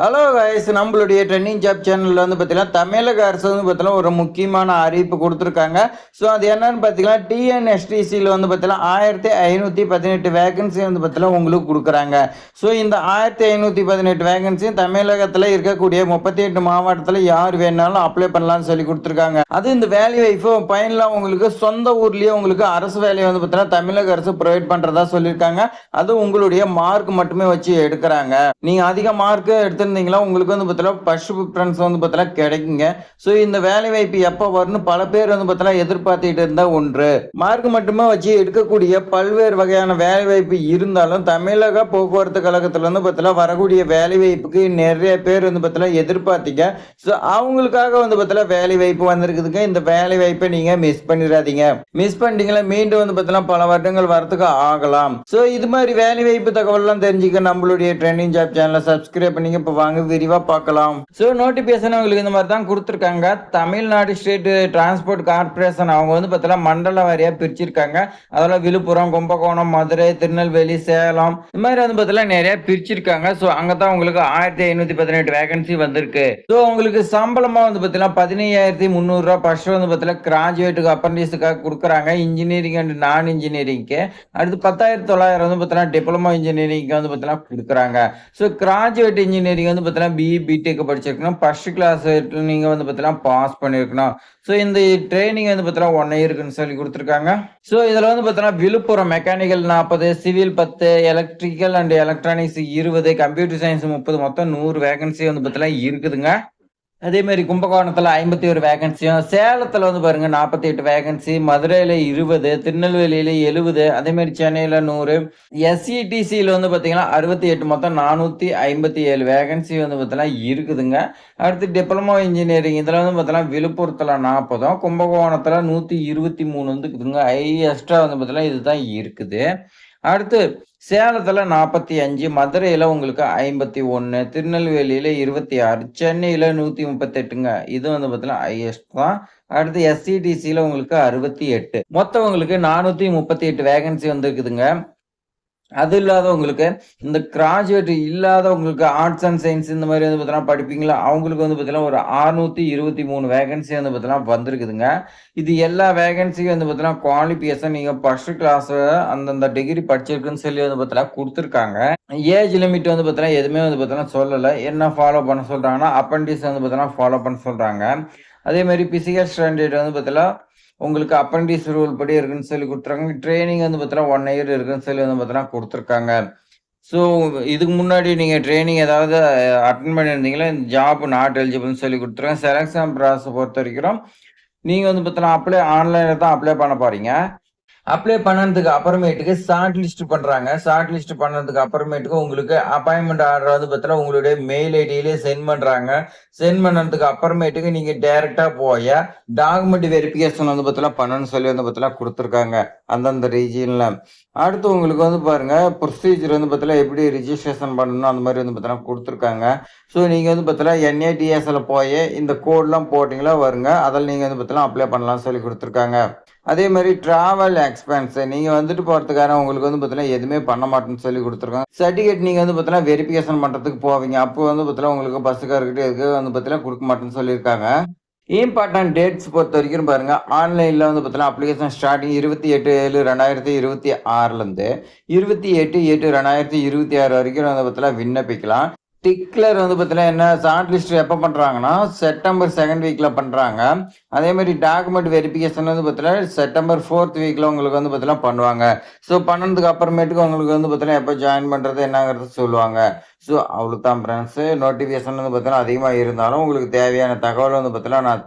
Hello guys, நம்மளுடைய trending job சேனலில் வந்து பார்த்தீங்கன்னா தமிழக அரசு வந்து பார்த்தீங்கன்னா ஒரு முக்கியமான அறிவிப்பு கொடுத்துருக்காங்க. ஸோ அது என்னன்னு பார்த்தீங்கன்னா டிஎன்எஸ்டிசியில் வந்து பார்த்தீங்கன்னா 1518 வேகன்சி வந்து பார்த்தீங்கன்னா உங்களுக்கு கொடுக்குறாங்க. ஸோ இந்த 1518 வேகன்சி தமிழகத்தில் இருக்கக்கூடிய 38 மாவட்டத்தில் யார் வேணாலும் அப்ளை பண்ணலாம்னு சொல்லி கொடுத்துருக்காங்க. அது இந்த வேலை வாய்ப்பு பயன்லாம் உங்களுக்கு சொந்த ஊர்லேயே உங்களுக்கு அரசு வேலையை வந்து பார்த்தீங்கன்னா தமிழக அரசு ப்ரொவைட் பண்ணுறதா சொல்லியிருக்காங்க. அது உங்களுடைய மார்க் மட்டுமே வச்சு எடுக்கிறாங்க. நீங்கள் அதிக மார்க் எடுத்திருந்தீங்களா உங்களுக்கு வந்து பார்த்தீங்கன்னா ஃபர்ஸ்ட் ப்ரிஃபரன்ஸ் வந்து பார்த்தீங்கன்னா கிடைக்குங்க. ஸோ இந்த வேலை வாய்ப்பு எப்போ வரும்னு பல பேர் வந்து பார்த்தீங்கன்னா எதிர்பார்த்துட்டு இருந்தா ஒன்று. மார்க் மட்டுமே வச்சு எடுக்கக்கூடிய பல்வேறு வகையான வேலை வாய்ப்பு இருந்தாலும் தமிழக போக்குவரத்து கழகத்துல வந்து பார்த்தீங்கன்னா வரக்கூடிய வேலை வாய்ப்புக்கு நிறைய பேர் வந்து பார்த்தீங்கன்னா எதிர்பார்த்தீங்க. ஸோ அவங்களுக்காக வந்து பார்த்தீங்கன்னா வேலை வாய்ப்பு வந்திருக்குதுங்க. இந்த வேலை வாய்ப்பை நீங்க மிஸ் பண்ணிடாதீங்க. மிஸ் பண்ணிட்டீங்களா மீண்டும் வந்து பார்த்தீங்கன்னா பல வருடங்கள் வரத்துக்கு ஆகலாம். ஸோ இது மாதிரி வேலை வாய்ப்பு தகவல்லாம் தெரிஞ்சுக்க நம்மளுடைய ட்ரெண்டிங் ஜாப் சேனலை சப்ஸ்கிரைப் பண்ணி இப்போ வாங்க விரிவா பார்க்கலாம். ஸோ நோட்டிபிகேஷன் உங்களுக்கு இந்த மாதிரி தான் கொடுத்துருக்காங்க. தமிழ்நாடு ஸ்டேட் டிரான்ஸ்போர்ட் கார்பரேஷன் அவங்க வந்து பார்த்தீங்கன்னா மண்டல வாரியாக பிரிச்சிருக்காங்க. அதெல்லாம் விழுப்புரம், கும்பகோணம், மதுரை, திருநெல்வேலி, சேலம் இந்த மாதிரி வந்து பார்த்தீங்கன்னா நிறைய பிரிச்சிருக்காங்க. ஸோ அங்கே தான் உங்களுக்கு 1518 வேகன்சி வந்திருக்கு. ஸோ உங்களுக்கு சம்பளமாக வந்து பார்த்தீங்கன்னா 15300 ரூபா ஃபர்ஸ்ட் வந்து பார்த்தீங்கன்னா கிராஜுவேட்டுக்கு அப்ரண்டிஸுக்காக கொடுக்குறாங்க. இன்ஜினியரிங் அண்ட் நான் இன்ஜினியரிங்க்கு அடுத்து 10900 வந்து பார்த்தீங்கன்னா டிப்ளமோ இன்ஜினியரிங்க்கு வந்து பார்த்தீங்கன்னா கொடுக்குறாங்க. ஸோ கிராஜுவேட் இன்ஜினியரிங் வந்து பார்த்தீங்கன்னா பிஇ பிடெக் படிச்சிருக்கணும். ஃபர்ஸ்ட் கிளாஸ் நீங்கள் வந்து பார்த்தீங்கன்னா பாஸ் பண்ணியிருக்கணும். ஸோ இந்த ட்ரைனிங் வந்து பார்த்தீங்கன்னா 1 இயர்க்குன்னு சொல்லி கொடுத்துருக்காங்க. ஸோ இதில் வந்து பார்த்தீங்கன்னா Villupuram mechanical 40, civil 10, electrical and electronics 20, computer science 30, மொத்தம் 100 வேகன்சி வந்து பார்த்தீங்கன்னா இருக்குதுங்க. அதே மாதிரி கும்பகோணத்தில் 51 வேகன்சியும், சேலத்தில் வந்து பாருங்க 48 வேகன்சி, மதுரையில் 20, திருநெல்வேலியில் 70, அதே மாதிரி சென்னையில் 100, எஸ்இடிசியில் வந்து பார்த்தீங்கன்னா 68, மொத்தம் 457 வேகன்சி வந்து பார்த்தீங்கன்னா இருக்குதுங்க. அடுத்து டிப்ளமோ இன்ஜினியரிங் இதில் வந்து பார்த்தீங்கன்னா விழுப்புரத்தில் 40, கும்பகோணத்தில் 123 வந்து இருக்குதுங்க. ஹையஸ்ட்டாக வந்து பார்த்தீங்கன்னா இதுதான் இருக்குது. அடுத்து சேலத்தில் 45, மதுரையில் உங்களுக்கு 51, திருநெல்வேலியில் 26, சென்னையில் 138ங்க. இது வந்து பார்த்தீங்கன்னா ஹையஸ்ட் தான். அடுத்து எஸ்சிடிசியில் உங்களுக்கு 68, மொத்தம் உங்களுக்கு 438 வேகன்சி வந்து இருக்குதுங்க. அது இல்லாதவங்களுக்கு இந்த கிராஜுவேட் இல்லாதவங்களுக்கு ஆர்ட்ஸ் அண்ட் சயின்ஸ் இந்த மாதிரி வந்து பார்த்தீங்கன்னா படிப்பீங்களா அவங்களுக்கு வந்து பார்த்தீங்கன்னா ஒரு 623 வேகன்சி வந்து பார்த்தீங்கன்னா வந்திருக்குதுங்க. இது எல்லா வேகன்சியும் வந்து பார்த்தீங்கன்னா குவாலிஃபிகேஷன் நீங்கள் ஃபர்ஸ்ட் கிளாஸ் அந்தந்த டிகிரி படிச்சிருக்குன்னு சொல்லி வந்து பார்த்தீங்கன்னா கொடுத்துருக்காங்க. ஏஜ் லிமிட் வந்து பார்த்தீங்கன்னா எதுவுமே வந்து பார்த்தீங்கன்னா சொல்லலை. என்ன ஃபாலோ பண்ண சொல்கிறாங்கன்னா அப்பண்டிஸ் வந்து பார்த்தீங்கன்னா ஃபாலோ பண்ண சொல்கிறாங்க. அதே மாதிரி பிசிக்கல் ஸ்டாண்டர்ட் வந்து பார்த்தீங்கன்னா உங்களுக்கு அப்பண்டிஸ் ரூல் படி இருக்குன்னு சொல்லி கொடுத்துருக்காங்க. ட்ரைனிங் வந்து பார்த்தீங்கன்னா 1 இயர் இருக்குன்னு சொல்லி வந்து பார்த்தீங்கன்னா கொடுத்துருக்காங்க. ஸோ இதுக்கு முன்னாடி நீங்கள் ட்ரைனிங் ஏதாவது அட்டன் பண்ணியிருந்தீங்களா இந்த ஜாப் நாட் எலிஜிபிள்னு சொல்லி கொடுத்துருக்காங்க. செலக்ஷன் ப்ராசஸ் பொறுத்த வரைக்கும் நீங்கள் வந்து பார்த்தீங்கன்னா ஆன்லைனில் தான் அப்ளை பண்ண போகிறீங்க. அப்ளை பண்ணதுக்கு அப்புறமேட்டுக்கு ஷார்ட் லிஸ்ட் பண்றாங்க. ஷார்ட் லிஸ்ட் பண்ணதுக்கு அப்புறமேட்டுக்கு உங்களுக்கு அப்பாயின்மெண்ட் ஆர்டர் வந்து பார்த்தீங்கன்னா உங்களுடைய மெயில் ஐடியிலே சென்ட் பண்றாங்க. சென்ட் பண்ணதுக்கு அப்புறமேட்டுக்கு நீங்க டைரக்டா போய் டாக்குமெண்ட் வெரிஃபிகேஷன் வந்து பார்த்தீங்கன்னா பண்ணணும்னு சொல்லி வந்து பார்த்தீங்கன்னா கொடுத்துருக்காங்க அந்தந்த ரீஜியன்ல. அடுத்து உங்களுக்கு வந்து பாருங்க ப்ரொசீஜர் வந்து பார்த்தீங்கன்னா எப்படி ரிஜிஸ்ட்ரேஷன் பண்ணணும் அந்த மாதிரி வந்து பார்த்தீங்கன்னா கொடுத்துருக்காங்க. ஸோ நீங்கள் வந்து பார்த்தீங்கன்னா என்ஏடிஎஸ்ல போய் இந்த கோட்லாம் போட்டிங்களா வருங்க. அதில் நீங்கள் வந்து பார்த்தீங்கன்னா அப்ளை பண்ணலாம்னு சொல்லி கொடுத்துருக்காங்க. அதே மாதிரி டிராவல் எக்ஸ்பென்ஸ் நீங்கள் வந்துட்டு போகிறதுக்கான உங்களுக்கு வந்து பார்த்தீங்கன்னா எதுவுமே பண்ண மாட்டேன்னு சொல்லி கொடுத்துருக்காங்க. சர்டிஃபிகேட் நீங்கள் வந்து பார்த்தீங்கன்னா வெரிஃபிகேஷன் பண்ணுறதுக்கு போவீங்க. அப்போ வந்து பார்த்தீங்கன்னா உங்களுக்கு பஸ்ஸுக்காரர்கிட்ட எதுக்கு வந்து பார்த்தீங்கன்னா கொடுக்க மாட்டேன்னு சொல்லியிருக்காங்க. இம்பார்ட்டன்ட் டேட்ஸ் பொறுத்த வரைக்கும் பாருங்க ஆன்லைனில் வந்து பார்த்தீங்கன்னா அப்ளிகேஷன் ஸ்டார்டிங் 28/7/2026 28/8/2026 வரைக்கும் வந்து பார்த்தீங்கன்னா விண்ணப்பிக்கலாம். டிக்ளர் வந்து பார்த்தீங்கன்னா என்ன ஷார்ட் லிஸ்ட் எப்போ பண்ணுறாங்கன்னா செப்டம்பர் 2nd வீக்கில் பண்ணுறாங்க. அதே மாதிரி டாக்குமெண்ட் வெரிஃபிகேஷன் வந்து பார்த்தீங்கன்னா செப்டம்பர் 4th வீக்கில் உங்களுக்கு வந்து பார்த்தீங்கன்னா பண்ணுவாங்க. ஸோ பண்ணதுக்கு அப்புறமேட்டுக்கு உங்களுக்கு வந்து பார்த்தீங்கன்னா எப்போ ஜாயின் பண்ணுறது என்னங்கிறது சொல்லுவாங்க. ஸோ அவ்வளோதான் ஃப்ரெண்ட்ஸு. நோட்டிஃபிகேஷன் வந்து பார்த்தீங்கன்னா அதிகமாக இருந்தாலும் உங்களுக்கு தேவையான தகவல் வந்து பார்த்தீங்கன்னா நான்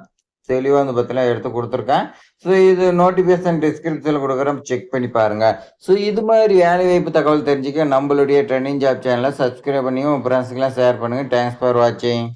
தெளிவாக வந்து பார்த்தீங்கன்னா எடுத்து கொடுத்துருக்கேன். ஸோ இது நோட்டிஃபிகேஷன் டிஸ்கிரிப்ஷனில் கொடுக்குறோம், செக் பண்ணி பாருங்கள். ஸோ இது மாதிரி வேலை வாய்ப்பு தகவல் தெரிஞ்சுக்க நம்மளுடைய ட்ரெண்டிங் ஜாப் சேனலை சப்ஸ்கிரைப் பண்ணி உங்கள் ஃப்ரெண்ட்ஸுக்கெல்லாம் ஷேர் பண்ணுங்கள். தேங்க்ஸ் ஃபார் வாட்சிங்.